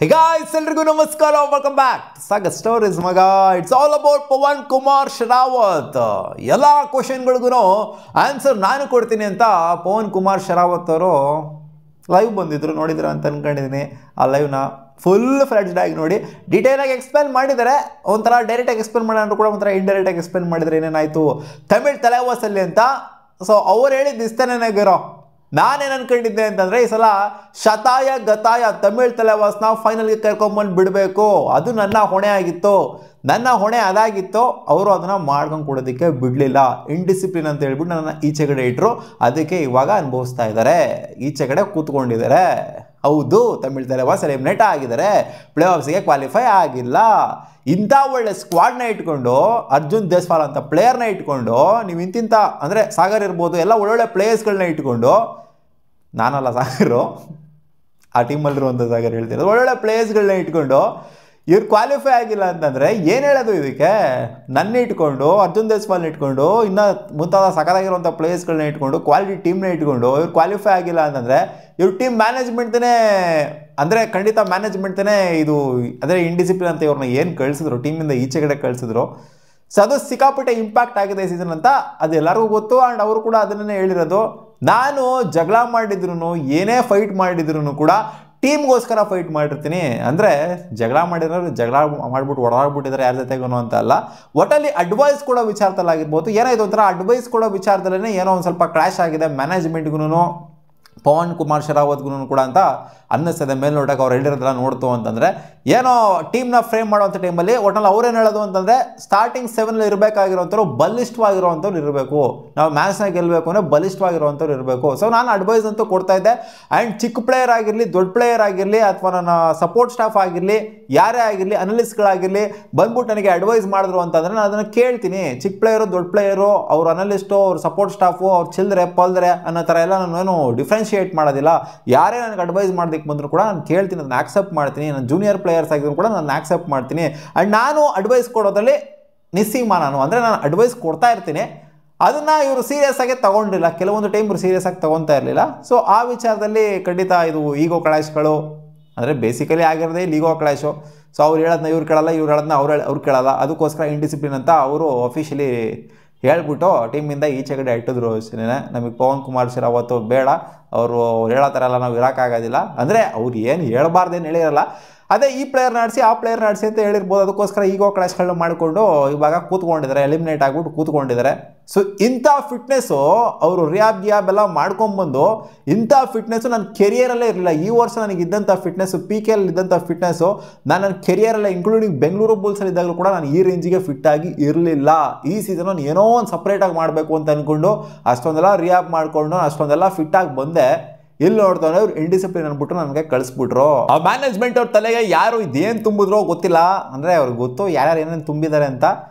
Hey guys, ಎಲ್ರಿಗೂ ನಮಸ್ಕಾರ, welcome back saga stories ಮಗ. It's all about Pavan Kumar Sharavat. ಎಲ್ಲ ಕ್ವಶನ್ಗಳಿಗೂ ಆನ್ಸರ್ ನಾನು ಕೊಡ್ತೀನಿ ಅಂತ ಪವನ್ ಕುಮಾರ್ ಶರಾವತ್ ಅವರು ಲೈವ್ ಬಂದಿದ್ರು, ನೋಡಿದ್ರು ಅಂತ ಅನ್ಕೊಂಡಿದ್ದೀನಿ. ಆ ಲೈವ್ನ ಫುಲ್ ಫ್ಲೆಡ್ಜ್ಡ್ ಆಗಿ ನೋಡಿ, ಡೀಟೇಲಾಗಿ ಎಕ್ಸ್ಪ್ಲೇನ್ ಮಾಡಿದ್ದಾರೆ. ಒಂಥರ ಡೈರೆಕ್ಟಾಗಿ ಎಕ್ಸ್ಪ್ಲೇನ್ ಮಾಡೋಣ ಕೂಡ ಒಂಥರ ಇಂಡೈರೆಕ್ಟಾಗಿ ಎಕ್ಸ್ಪ್ಲೇನ್ ಮಾಡಿದರೆ ಏನೇನಾಯಿತು ತಮಿಳ್ ತಲೆವಾಸಲ್ಲಿ ಅಂತ. ಸೊ ಅವ್ರು ಹೇಳಿದ್ದು ಇಷ್ಟೇನೇನಾಗಿರೋ, ನಾನೇನು ಅನ್ಕೊಂಡಿದ್ದೆ ಅಂತಂದರೆ ಈ ಸಲ ಶತಾಯ ಗತಾಯ ತಮಿಳ್ ತಲೆವಾಸ್ನ ಫೈನಲ್ಗೆ ಕರ್ಕೊಂಬಂದು ಬಿಡಬೇಕು, ಅದು ನನ್ನ ಹೊಣೆ ಆಗಿತ್ತು. ನನ್ನ ಹೊಣೆ ಅದಾಗಿತ್ತು. ಅವರು ಅದನ್ನು ಮಾಡ್ಕೊಂಡು ಕೊಡೋದಕ್ಕೆ ಬಿಡಲಿಲ್ಲ. ಇಂಡಿಸಿಪ್ಲಿನ್ ಅಂತ ಹೇಳ್ಬಿಟ್ಟು ನನ್ನ ಈಚೆಗಡೆ ಇಟ್ಟರು. ಅದಕ್ಕೆ ಇವಾಗ ಅನುಭವಿಸ್ತಾ ಇದ್ದಾರೆ, ಈಚೆಗಡೆ ಕೂತ್ಕೊಂಡಿದ್ದಾರೆ. ಹೌದು, ತಮಿಳ್ ತಲೆವಾಸ್ ಎಲಿಮಿನೇಟ್ ಆಗಿದ್ದಾರೆ, ಪ್ಲೇ ಆಫ್ಸ್ಗೆ ಕ್ವಾಲಿಫೈ ಆಗಿಲ್ಲ. ಇಂಥ ಒಳ್ಳೆ ಸ್ಕ್ವಾಡ್ನ ಇಟ್ಕೊಂಡು, ಅರ್ಜುನ್ ದೇಸ್ವಾಲ್ ಅಂತ ಪ್ಲೇಯರ್ನ ಇಟ್ಕೊಂಡು, ನೀವು ಇಂತಿಂಥ ಅಂದರೆ ಸಾಗರ್ ಇರ್ಬೋದು, ಎಲ್ಲ ಒಳ್ಳೊಳ್ಳೆ ಪ್ಲೇಯರ್ಸ್ಗಳನ್ನ ಇಟ್ಕೊಂಡು, ನಾನಲ್ಲ ಸಾಗರು, ಆ ಟೀಮಲ್ಲಿರುವಂಥ ಸಾಗರ್ ಹೇಳ್ತಿರೋದು, ಒಳ್ಳೊಳ್ಳೆ ಪ್ಲೇಯರ್ಸ್ಗಳನ್ನ ಇಟ್ಕೊಂಡು ಇವ್ರು ಕ್ವಾಲಿಫೈ ಆಗಿಲ್ಲ ಅಂತಂದರೆ ಏನು ಹೇಳೋದು ಇದಕ್ಕೆ? ನನ್ನ ಇಟ್ಕೊಂಡು, ಅರ್ಜುನ್ ದೇಸ್ವಾಲ್ನ ಇಟ್ಕೊಂಡು, ಇನ್ನು ಮುಂತಾದ ಸಖತ್ತಾಗಿರುವಂಥ ಪ್ಲೇಯರ್ಸ್ಗಳನ್ನ ಇಟ್ಕೊಂಡು, ಕ್ವಾಲಿಟಿ ಟೀಮ್ನ ಇಟ್ಕೊಂಡು ಇವ್ರು ಕ್ವಾಲಿಫೈ ಆಗಿಲ್ಲ ಅಂತಂದರೆ ಇವ್ರ ಟೀಮ್ ಮ್ಯಾನೇಜ್ಮೆಂಟ್ನೇ, ಅಂದರೆ ಖಂಡಿತ ಮ್ಯಾನೇಜ್ಮೆಂಟ್ನೇ ಇದು, ಅಂದರೆ ಇಂಡಿಸಿಪ್ಲಿನ್ ಅಂತ ಇವ್ರನ್ನ ಏನು ಕಳಿಸಿದ್ರು, ಟೀಮಿಂದ ಈಚೆಗಡೆ ಕಳಿಸಿದ್ರು. ಸೊ ಅದು ಸಿಕ್ಕಾಪಟ್ಟೆ ಇಂಪ್ಯಾಕ್ಟ್ ಆಗಿದೆ ಈ ಸೀಸನ್ ಅಂತ ಅದು ಎಲ್ಲರಿಗೂ ಗೊತ್ತು. ಆ್ಯಂಡ್ ಅವರು ಕೂಡ ಅದನ್ನೇ ಹೇಳಿರೋದು. ನಾನು ಜಗಳ ಮಾಡಿದ್ರು, ಏನೇ ಫೈಟ್ ಮಾಡಿದ್ರು ಕೂಡ ಟೀಮ್ಗೋಸ್ಕರ ಫೈಟ್ ಮಾಡಿರ್ತೀನಿ. ಅಂದರೆ ಜಗಳ ಮಾಡಿರೋರು ಜಗಳ ಮಾಡಿಬಿಟ್ಟು ಹೊಡೆದಾಡ್ಬಿಟ್ಟಿದ್ದಾರೆ ಯಾರ ಜೊತೆಗೂ ಅಂತ ಅಲ್ಲ, ಒಟ್ಟಲ್ಲಿ ಅಡ್ವೈಸ್ ಕೊಡೋ ವಿಚಾರದಲ್ಲಾಗಿರ್ಬೋದು. ಏನಾಯಿತು ಒಂಥರ ಅಡ್ವೈಸ್ ಕೊಡೋ ವಿಚಾರದಲ್ಲೇ ಏನೋ ಒಂದು ಸ್ವಲ್ಪ ಕ್ಲಾಶ್ ಆಗಿದೆ ಮ್ಯಾನೇಜ್ಮೆಂಟ್ಗೂ ಪವನ್ ಕುಮಾರ್ ಶರಾವತ್ಗೂ ಕೂಡ ಅಂತ ಅನ್ನಿಸ್ತದೆ. ಮೇಲ್ನೋಟಕ್ಕೆ ಅವ್ರು ಹೇಳಿರೋದೆಲ್ಲ ನೋಡ್ತು ಅಂತಂದರೆ. ಏನೋ ಟೀಮ್ನ ಫ್ರೇಮ್ ಮಾಡೋವಂಥ ಟೈಮಲ್ಲಿ ಒಟ್ಟಲ್ಲಿ ಅವ್ರೇನು ಹೇಳೋದು ಅಂತಂದರೆ, ಸ್ಟಾರ್ಟಿಂಗ್ 7 ಇರಬೇಕಾಗಿರೋಂಥವ್ರು ಬಲಿಷ್ಠವಾಗಿರೋವಂಥವ್ರು ಇರಬೇಕು. ನಾವು ಮ್ಯಾಚ್ನ ಗೆಲ್ಲಬೇಕು ಅಂದರೆ ಬಲಿಷ್ಠವಾಗಿರೋವಂಥವ್ರು ಇರಬೇಕು. ಸೊ ನಾನು ಅಡ್ವೈಸ್ ಅಂತೂ ಕೊಡ್ತಾ ಇದ್ದೆ. ಆ್ಯಂಡ್ ಚಿಕ್ಕ ಪ್ಲೇಯರ್ ಆಗಿರಲಿ, ದೊಡ್ಡ ಪ್ಲೇಯರ್ ಆಗಿರಲಿ, ಅಥವಾ ನನ್ನ ಸಪೋರ್ಟ್ ಸ್ಟಾಫ್ ಆಗಿರಲಿ, ಯಾರೇ ಆಗಿರಲಿ, ಅನಲಿಸ್ಟ್ಗಳಾಗಿರಲಿ ಬಂದ್ಬಿಟ್ಟು ನನಗೆ ಅಡ್ವೈಸ್ ಮಾಡಿದ್ರು ಅಂತಂದರೆ ನಾನು ಅದನ್ನು ಕೇಳ್ತೀನಿ. ಚಿಕ್ಕ ಪ್ಲೇಯರು, ದೊಡ್ಡ ಪ್ಲೇಯರು, ಅವ್ರ ಅನಲಿಸ್ಟು, ಅವ್ರ ಸಪೋರ್ಟ್ ಸ್ಟಾಫು, ಅವ್ರು ಚಿಲ್ಲರೆ ಪಲ್ದ್ರೆ ಅನ್ನೋ ಥರ ಎಲ್ಲ ನಾನು ಡಿಫ್ರೆನ್ಷಿಯೇಟ್ ಮಾಡೋದಿಲ್ಲ. ಯಾರೇ ನನಗೆ ಅಡ್ವೈಸ್ ಮಾಡೋದಕ್ಕೆ ಬಂದರೂ ಕೂಡ ನಾನು ಕೇಳ್ತೀನಿ, ಅದನ್ನು ಆಕ್ಸೆಪ್ಟ್ ಮಾಡ್ತೀನಿ. ನಾನು ಜೂನಿಯರ್ ಪ್ಲೇಯರ್ಸ್ ಆಗಿದ್ರು ಕೂಡ ನಾನು ಆಕ್ಸೆಪ್ಟ್ ಮಾಡ್ತೀನಿ. ಆ್ಯಂಡ್ ನಾನು ಅಡ್ವೈಸ್ ಕೊಡೋದ್ರಲ್ಲಿ ನಿಸ್ಸೀಮ ನಾನು, ಅಂದರೆ ನಾನು ಅಡ್ವೈಸ್ ಕೊಡ್ತಾ ಇರ್ತೀನಿ. ಅದನ್ನು ಇವರು ಸೀರಿಯಸ್ ಆಗಿ ತೊಗೊಂಡಿಲ್ಲ, ಕೆಲವೊಂದು ಟೈಮ್ ಇವರು ಸೀರಿಯಸ್ ಆಗಿ ತೊಗೊತಾ ಇರಲಿಲ್ಲ. ಸೊ ಆ ವಿಚಾರದಲ್ಲಿ ಖಂಡಿತ ಇದು ಈಗೋ ಕ್ಲಾಶ್ಗಳು, ಅಂದರೆ ಬೇಸಿಕಲಿ ಆಗಿರೋದೇ ಈಗೋ ಕ್ಲಾಶು. ಸೊ ಅವ್ರು ಹೇಳೋದನ್ನ ಇವ್ರು ಕೇಳಲ್ಲ, ಇವ್ರು ಹೇಳೋದನ್ನ ಅವ್ರು ಕೇಳಲ್ಲ. ಅದಕ್ಕೋಸ್ಕರ ಇಂಡಿಸಿಪ್ಲಿನ್ ಅಂತ ಅವರು ಅಫಿಷಿಯಲಿ ಹೇಳ್ಬಿಟ್ಟು ಟೀಮಿಂದ ಈಚೆಗಡೆ ಇಟ್ಟಿದ್ರು ಅಷ್ಟೇ. ನಮಗೆ ಪವನ್ ಕುಮಾರ್ ಶರಾವತ್ ಬೇಡ, ಅವರು ಹೇಳೋ ಥರ ಎಲ್ಲ ನಾವು ಇರೋಕ್ಕಾಗೋದಿಲ್ಲ. ಅಂದರೆ ಅವ್ರು ಏನು ಹೇಳ್ಬಾರ್ದೇನು ಹೇಳಿರಲ್ಲ, ಅದೇ ಈ ಪ್ಲೇಯರ್ನ ಆಡಿಸಿ ಆ ಪ್ಲೇಯರ್ನ ಆಡಿಸಿ ಅಂತ ಹೇಳಿರ್ಬೋದು. ಅದಕ್ಕೋಸ್ಕರ ಈಗೋ ಕ್ಲಾಶ್ಗಳನ್ನ ಮಾಡಿಕೊಂಡು ಇವಾಗ ಕೂತ್ಕೊಂಡಿದ್ದಾರೆ, ಎಲಿಮಿನೇಟ್ ಆಗಿಬಿಟ್ಟು ಕೂತ್ಕೊಂಡಿದ್ದಾರೆ. ಸೊ ಇಂಥ ಫಿಟ್ನೆಸ್ಸು ಅವರು ರಿಯಾಬ್ ಎಲ್ಲ ಮಾಡ್ಕೊಂಬಂದು, ಇಂಥ ಫಿಟ್ನೆಸ್ಸು ನನ್ನ ಕೆರಿಯರಲ್ಲೇ ಇರಲಿಲ್ಲ. ಈ ವರ್ಷ ನನಗಿದ್ದಂಥ ಫಿಟ್ನೆಸ್ಸು, PKL ಇದ್ದಂಥ ಫಿಟ್ನೆಸ್ಸು ನನ್ನ ಕೆರಿಯರಲ್ಲೇ, ಇನ್ಕ್ಲೂಡಿಂಗ್ ಬೆಂಗಳೂರು ಬುಲ್ಸಲ್ಲಿ ಇದ್ದಾಗಲೂ ಕೂಡ ನಾನು ಈ ರೇಂಜಿಗೆ ಫಿಟ್ಟಾಗಿ ಇರಲಿಲ್ಲ. ಈ ಸೀಸನ್ ನಾನು ಏನೋ ಒಂದು ಸಪ್ರೇಟಾಗಿ ಮಾಡಬೇಕು ಅಂತ ಅಂದ್ಕೊಂಡು ಅಷ್ಟೊಂದೆಲ್ಲ ರಿಯಾಬ್ ಮಾಡಿಕೊಂಡು ಅಷ್ಟೊಂದೆಲ್ಲ ಫಿಟ್ಟಾಗಿ ಬಂದೆ. ಇಲ್ಲಿ ನೋಡ್ತಾನೆ ಅವ್ರು ಇಂಡಿಸಿಪ್ಲಿನ್ ಅಂದ್ಬಿಟ್ಟು ನನಗೆ ಕಳಿಸ್ಬಿಟ್ರು. ಆ ಮ್ಯಾನೇಜ್ಮೆಂಟ್ ಅವ್ರ ತಲೆಗೆ ಯಾರು ಇದೇನು ತುಂಬಿದ್ರೋ ಗೊತ್ತಿಲ್ಲ, ಅಂದರೆ ಅವ್ರಿಗೆ ಗೊತ್ತು ಯಾರ್ಯಾರು ಏನೇನು ತುಂಬಿದ್ದಾರೆ ಅಂತ.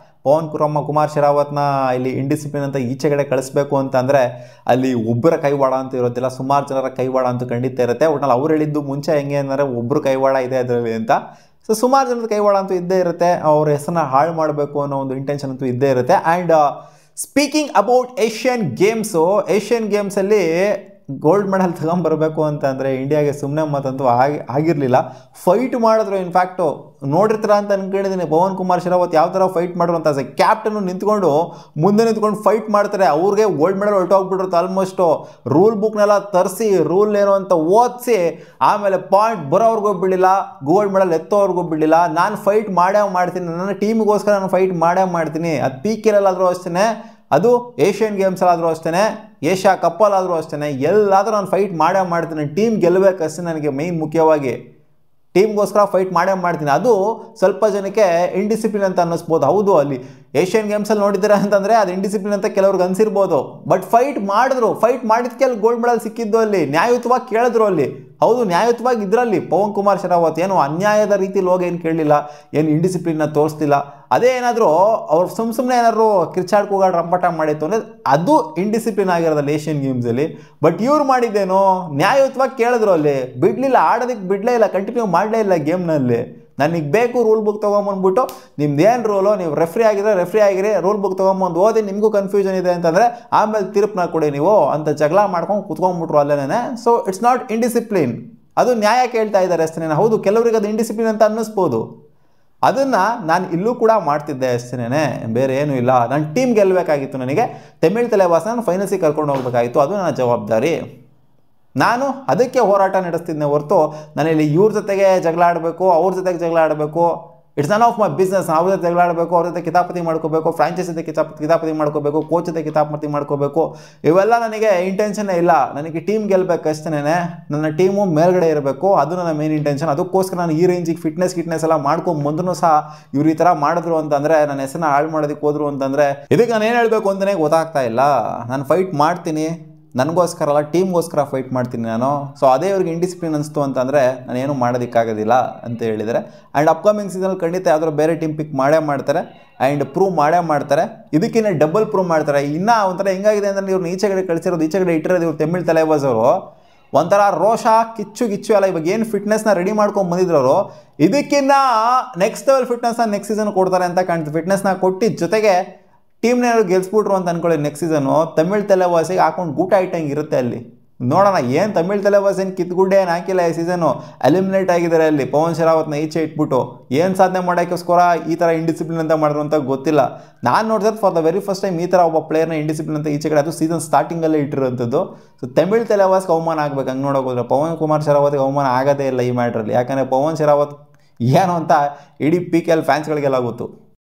ಪವನ್ ಕುಮಾರ್ ಶರಾವತ್ನ ಇಲ್ಲಿ ಇಂಡಿಸಿಪ್ಲಿನ್ ಅಂತ ಈಚೆಗಡೆ ಕಳಿಸ್ಬೇಕು ಅಂತ ಅಂದರೆ ಅಲ್ಲಿ ಒಬ್ಬರ ಕೈವಾಡ ಅಂತ ಇರೋದಿಲ್ಲ, ಸುಮಾರು ಜನರ ಕೈವಾಡ ಅಂತೂ ಖಂಡಿತ ಇರುತ್ತೆ. ಒಟ್ನಲ್ಲಿ ಅವ್ರು ಹೇಳಿದ್ದು ಮುಂಚೆ ಹೆಂಗೆ ಅಂದರೆ ಒಬ್ಬರು ಕೈವಾಡ ಇದೆ ಅದರಲ್ಲಿ ಅಂತ. ಸೊ ಸುಮಾರು ಜನದ ಕೈವಾಡ ಅಂತೂ ಇದ್ದೇ ಇರುತ್ತೆ. ಅವ್ರ ಹೆಸರನ್ನ ಹಾಳು ಮಾಡಬೇಕು ಅನ್ನೋ ಒಂದು ಇಂಟೆನ್ಷನ್ ಅಂತೂ ಇದ್ದೇ ಇರುತ್ತೆ. ಆ್ಯಂಡ್ ಸ್ಪೀಕಿಂಗ್ ಅಬೌಟ್ ಏಷ್ಯನ್ ಗೇಮ್ಸಲ್ಲಿ ಗೋಲ್ಡ್ ಮೆಡಲ್ ತಗೊಂಬರಬೇಕು ಅಂತಂದರೆ ಇಂಡಿಯಾಗೆ ಸುಮ್ಮನೆ ಮಾತಂತೂ ಆಗಿರಲಿಲ್ಲ. ಫೈಟ್ ಮಾಡಿದ್ರು. ಇನ್ಫ್ಯಾಕ್ಟು ನೋಡಿರ್ತೀರ ಅಂತ ಅನ್ಕೊಂಡಿದ್ದೀನಿ, ಪವನ್ ಕುಮಾರ್ ಶರಾವತ್ ಯಾವ ಥರ ಫೈಟ್ ಮಾಡಿದ್ರು ಅಂತ. ಕ್ಯಾಪ್ಟನ್ನು ನಿಂತ್ಕೊಂಡು ಮುಂದೆ ನಿಂತ್ಕೊಂಡು ಫೈಟ್ ಮಾಡ್ತಾರೆ. ಅವ್ರಿಗೆ ಗೋಲ್ಡ್ ಮೆಡಲ್ ಹೊರಟೋಗ್ಬಿಟ್ಟಿರುತ್ತೆ ಆಲ್ಮೋಸ್ಟು. ರೂಲ್ ಬುಕ್ನೆಲ್ಲ ತರಿಸಿ, ರೂಲ್ ಏನು ಅಂತ ಓದಿಸಿ, ಆಮೇಲೆ ಪಾಯಿಂಟ್ ಬರೋವ್ರಿಗೂ ಬಿಡಲಿಲ್ಲ, ಗೋಲ್ಡ್ ಮೆಡಲ್ ಎತ್ತೋವ್ರಿಗೂ ಬಿಡಲಿಲ್ಲ. ನಾನು ಫೈಟ್ ಮಾಡೇ ಮಾಡ್ತೀನಿ, ನನ್ನ ಟೀಮಿಗೋಸ್ಕರ ನಾನು ಫೈಟ್ ಮಾಡೇ ಮಾಡ್ತೀನಿ. ಅದು PKL ಆದರೂ ಅಷ್ಟೇ, ಅದು ಏಷ್ಯನ್ ಗೇಮ್ಸಲ್ಲಾದರೂ ಅಷ್ಟೇ, ಏಷ್ಯಾ ಕಪ್ಪಲ್ಲಾದರೂ ಅಷ್ಟೇ, ಎಲ್ಲಾದರೂ ನಾನು ಫೈಟ್ ಮಾಡೇ ಮಾಡ್ತೀನಿ. ಟೀಮ್ ಗೆಲ್ಲಬೇಕಷ್ಟೇ ನನಗೆ ಮೇಯ್ನ್ ಮುಖ್ಯವಾಗಿ. ಟೀಮ್ಗೋಸ್ಕರ ಫೈಟ್ ಮಾಡೇ ಮಾಡ್ತೀನಿ. ಅದು ಸ್ವಲ್ಪ ಜನಕ್ಕೆ ಇಂಡಿಸಿಪ್ಲಿನ್ ಅಂತ ಅನ್ನಿಸ್ಬೋದು. ಹೌದು, ಅಲ್ಲಿ ಏಷ್ಯನ್ ಗೇಮ್ಸಲ್ಲಿ ನೋಡಿದ್ದೀರಾ ಅಂತಂದರೆ ಅದು ಇಂಡಿಸಿಪ್ಲಿನ್ ಅಂತ ಕೆಲವ್ರಿಗೆ ಅನಿಸಿರ್ಬೋದು. ಬಟ್ ಫೈಟ್ ಮಾಡಿದ್ರು, ಫೈಟ್ ಮಾಡಿದ್ಕೆ ಅಲ್ಲಿ ಗೋಲ್ಡ್ ಮೆಡಲ್ ಸಿಕ್ಕಿದ್ದು. ಅಲ್ಲಿ ನ್ಯಾಯಯುತವಾಗಿ ಕೇಳಿದ್ರು. ಅಲ್ಲಿ ಹೌದು, ನ್ಯಾಯಯುತವಾಗಿ ಇದರಲ್ಲಿ ಪವನ್ ಕುಮಾರ್ ಶರಾವತ್ ಏನು ಅನ್ಯಾಯದ ರೀತಿಲಿ ಹೋಗಿ ಏನು ಕೇಳಲಿಲ್ಲ, ಏನು ಇಂಡಿಸಿಪ್ಲಿನ್ನ ತೋರಿಸ್ತಿಲ್ಲ. ಅದೇ ಏನಾದರೂ ಅವ್ರು ಸುಮ್ಮನೆ ಏನಾದ್ರು ಕಿರ್ಚಾಡ್ಕೋಗಾಡು ರಂಪಾಟ ಮಾಡಿತ್ತು ಅಂದರೆ ಅದು ಇಂಡಿಸಿಪ್ಲಿನ್ ಆಗಿರೋದಲ್ಲ ಏಷ್ಯನ್ ಗೇಮ್ಸಲ್ಲಿ. ಬಟ್ ಇವ್ರು ಮಾಡಿದ್ದೇನೋ ನ್ಯಾಯಯುತವಾಗಿ ಕೇಳಿದ್ರು. ಅಲ್ಲಿ ಬಿಡಲಿಲ್ಲ, ಆಡೋದಕ್ಕೆ ಬಿಡಲೇ ಇಲ್ಲ, ಕಂಟಿನ್ಯೂ ಮಾಡಲೇ ಇಲ್ಲ ಗೇಮ್ನಲ್ಲಿ. ನನಗೆ ಬೇಕು ರೂಲ್ ಬುಕ್ ತೊಗೊಂಬಂದ್ಬಿಟ್ಟು, ನಿಮ್ದೇನು ರೂಲು, ನೀವು ರೆಫ್ರಿ ಆಗಿರಿ, ರೂಲ್ ಬುಕ್ ತೊಗೊಂಬಂದು ಓದಿ, ನಿಮಗೂ ಕನ್ಫ್ಯೂಷನ್ ಇದೆ ಅಂತಂದರೆ ಆಮೇಲೆ ತೀರ್ಪನ್ನ ಕೊಡಿ ನೀವು ಅಂತ ಜಗಳ ಮಾಡ್ಕೊಂಡು ಕುತ್ಕೊಂಡ್ಬಿಟ್ರು ಅಲ್ಲೇನೆ. So it's not indiscipline. ಅದು ನ್ಯಾಯ ಕೇಳ್ತಾ ಇದ್ದಾರೆ ಅಷ್ಟೇನೆ. ಹೌದು, ಕೆಲವರಿಗೆ ಅದು ಇಂಡಿಸಿಪ್ಲಿನ್ ಅಂತ ಅನ್ನಿಸ್ಬೋದು. ಅದನ್ನು ನಾನು ಇಲ್ಲೂ ಕೂಡ ಮಾಡ್ತಿದ್ದೆ ಅಷ್ಟೇನೆ, ಬೇರೆ ಏನೂ ಇಲ್ಲ. ನನ್ನ ಟೀಮ್ ಗೆಲ್ಲಬೇಕಾಗಿತ್ತು, ನನಗೆ ತಮಿಳ್ ತಲೆವಾಸ ನಾನು ಫೈನಲ್ಸಿಗೆ ಕರ್ಕೊಂಡು ಹೋಗಬೇಕಾಗಿತ್ತು, ಅದು ನನ್ನ ಜವಾಬ್ದಾರಿ. ನಾನು ಅದಕ್ಕೆ ಹೋರಾಟ ನಡೆಸ್ತಿದ್ದೆ ಹೊರತು ನಾನಿಲ್ಲಿ ಇವ್ರ ಜೊತೆಗೆ ಜಗಳ ಆಡಬೇಕು, ಅವ್ರ ಜೊತೆಗೆ ಜಗಳ ಆಡಬೇಕು, it's none of my business. ಅವ್ರ ಜೊತೆ ಜಗಳ ಆಡಬೇಕು, ಅವ್ರ ಜೊತೆ ಕಿತಾಪತಿ ಮಾಡ್ಕೋಬೇಕು, ಫ್ರಾಂಚೈಸ್ ಜೊತೆ ಕಿತಾಪತಿ ಮಾಡ್ಕೋಬೇಕು, ಕೋಚ್ ಜೊತೆ ಕಿತಾಪತಿ ಮಾಡ್ಕೋಬೇಕು, ಇವೆಲ್ಲ ನನಗೆ ಇಂಟೆನ್ಷನ್ನೇ ಇಲ್ಲ. ನನಗೆ ಟೀಮ್ ಗೆಲ್ಲಬೇಕು ಅಷ್ಟೇನೆ. ನನ್ನ ಟೀಮು ಮೇಲ್ಗಡೆ ಇರಬೇಕು, ಅದು ನನ್ನ ಮೇನ್ ಇಂಟೆನ್ಷನ್. ಅದಕ್ಕೋಸ್ಕರ ನಾನು ಈ ರೇಂಜಿಗೆ ಫಿಟ್ನೆಸ್ ಎಲ್ಲ ಮಾಡ್ಕೊಂಬಂದ್ರೂ ಸಹ ಇವ್ರು ಈ ಥರ ಮಾಡಿದ್ರು ಅಂತಂದರೆ, ನನ್ನ ಹೆಸರನ್ನ ಹಾಳು ಮಾಡೋದಕ್ಕೆ ಹೋದ್ರು ಅಂತಂದರೆ, ಇದಕ್ಕೆ ನಾನು ಏನು ಹೇಳಬೇಕು ಅಂತಲೇ ಗೊತ್ತಾಗ್ತಾ ಇಲ್ಲ. ನಾನು ಫೈಟ್ ಮಾಡ್ತೀನಿ, ನನಗೋಸ್ಕರ ಅಲ್ಲ ಟೀಮ್ಗೋಸ್ಕರ ಫೈಟ್ ಮಾಡ್ತೀನಿ ನಾನು. ಸೊ ಅದೇ ಇವ್ರಿಗೆ ಇಂಡಿಸಿಪ್ಲಿನ್ ಅನಿಸ್ತು ಅಂತಂದರೆ ನಾನೇನು ಮಾಡೋದಕ್ಕಾಗೋದಿಲ್ಲ ಅಂತ ಹೇಳಿದರೆ. ಆ್ಯಂಡ್ ಅಪ್ಕಮಿಂಗ್ ಸೀಸನಲ್ಲಿ ಖಂಡಿತ ಯಾವ್ದಾದ್ರು ಬೇರೆ ಟೀಮ್ ಪಿಕ್ ಮಾಡೇ ಮಾಡ್ತಾರೆ ಆ್ಯಂಡ್ ಪ್ರೂವ್ ಮಾಡೇ ಮಾಡ್ತಾರೆ. ಇದಕ್ಕಿಂತ ಡಬಲ್ ಪ್ರೂವ್ ಮಾಡ್ತಾರೆ. ಇನ್ನೂ ಒಂಥರ ಹೆಂಗಾಗಿದೆ ಅಂದರೆ, ಇವ್ರನ್ನ ಈಚೆಗಡೆ ಕಳಿಸಿರೋದು, ಈಚೆಗಡೆ ಇಟ್ಟಿರೋದು ಇವ್ರು ತಮಿಳ್ ತಲೆವಾಸ್ ಅವರು ಒಂಥರ ರೋಷ ಕಿಚ್ಚು ಎಲ್ಲ. ಇವಾಗ ಏನು ಫಿಟ್ನೆಸ್ನ ರೆಡಿ ಮಾಡ್ಕೊಂಡು ಬಂದಿದ್ರು, ಇದಕ್ಕಿನ್ನ ನೆಕ್ಸ್ಟ್ ಲೆವೆಲ್ ಫಿಟ್ನೆಸ್ನ ನೆಕ್ಸ್ಟ್ ಸೀಸನ್ ಕೊಡ್ತಾರೆ ಅಂತ ಕಾಣ್ತದೆ. ಫಿಟ್ನೆಸ್ನ ಕೊಟ್ಟಿದ್ದ ಜೊತೆಗೆ ಟೀಮ್ನ ಗೆಲ್ಸ್ಬಿಟ್ರು ಅಂತ ಅನ್ಕೊಳ್ಳಿ, ನೆಕ್ಸ್ಟ್ ಸೀಸನು ತಮಿಳ್ ತಲೆವಾಸಿಗೆ ಹಾಕೊಂಡು ಗೂಟ ಇಟ್ಟಂಗೆ ಇರುತ್ತೆ ಅಲ್ಲಿ. ನೋಡೋಣ, ಏನು ತಮಿಳ್ ತಲೆವಾಸಿ ಏನು ಕಿತ್ಗುಡ್ಡೆ ಏನು ಹಾಕಿಲ್ಲ ಈ ಸೀಸನು. ಎಲಿಮಿನೇಟ್ ಆಗಿದ್ದಾರೆ ಅಲ್ಲಿ ಪವನ್ ಶರಾವತ್ನ ಈಚೆ ಇಟ್ಬಿಟ್ಟು. ಏನು ಸಾಧನೆ ಮಾಡೋಕ್ಕೋಸ್ಕರ ಈ ಥರ ಇಂಡಿಸಿಪ್ಲಿನ್ ಅಂತ ಮಾಡಿದ್ರು ಅಂತ ಗೊತ್ತಿಲ್ಲ. ನಾನು ನೋಡಿದ್ರೆ for the very first time ಈ ಥರ ಒಬ್ಬ ಪ್ಲೇಯರ್ನ ಇಂಡಿಸಿಪ್ಲಿನ್ ಅಂತ ಈಚೆ ಕಡೆ, ಅದು ಸೀಸನ್ ಸ್ಟಾರ್ಟಿಂಗಲ್ಲೇ ಇಟ್ಟಿರೋಂಥದ್ದು. ಸೊ ತಮಿಳ್ ತಲೆವಾಸ್ಗೆ ಅವಮಾನ ಆಗಬೇಕು ಹಂಗೆ ನೋಡೋಕೋದ್ರೆ. ಪವನ್ ಕುಮಾರ್ ಶರಾವತ್ಗೆ ಅವಮಾನ ಆಗೋದೇ ಇಲ್ಲ ಈ ಮ್ಯಾಟ್ರಲ್ಲಿ. ಯಾಕಂದರೆ ಪವನ್ ಶರಾವತ್ ಏನು ಅಂತ ಇಡೀ PKL ಫ್ಯಾನ್ಸ್ಗಳಿಗೆಲ್ಲ ಗೊತ್ತು.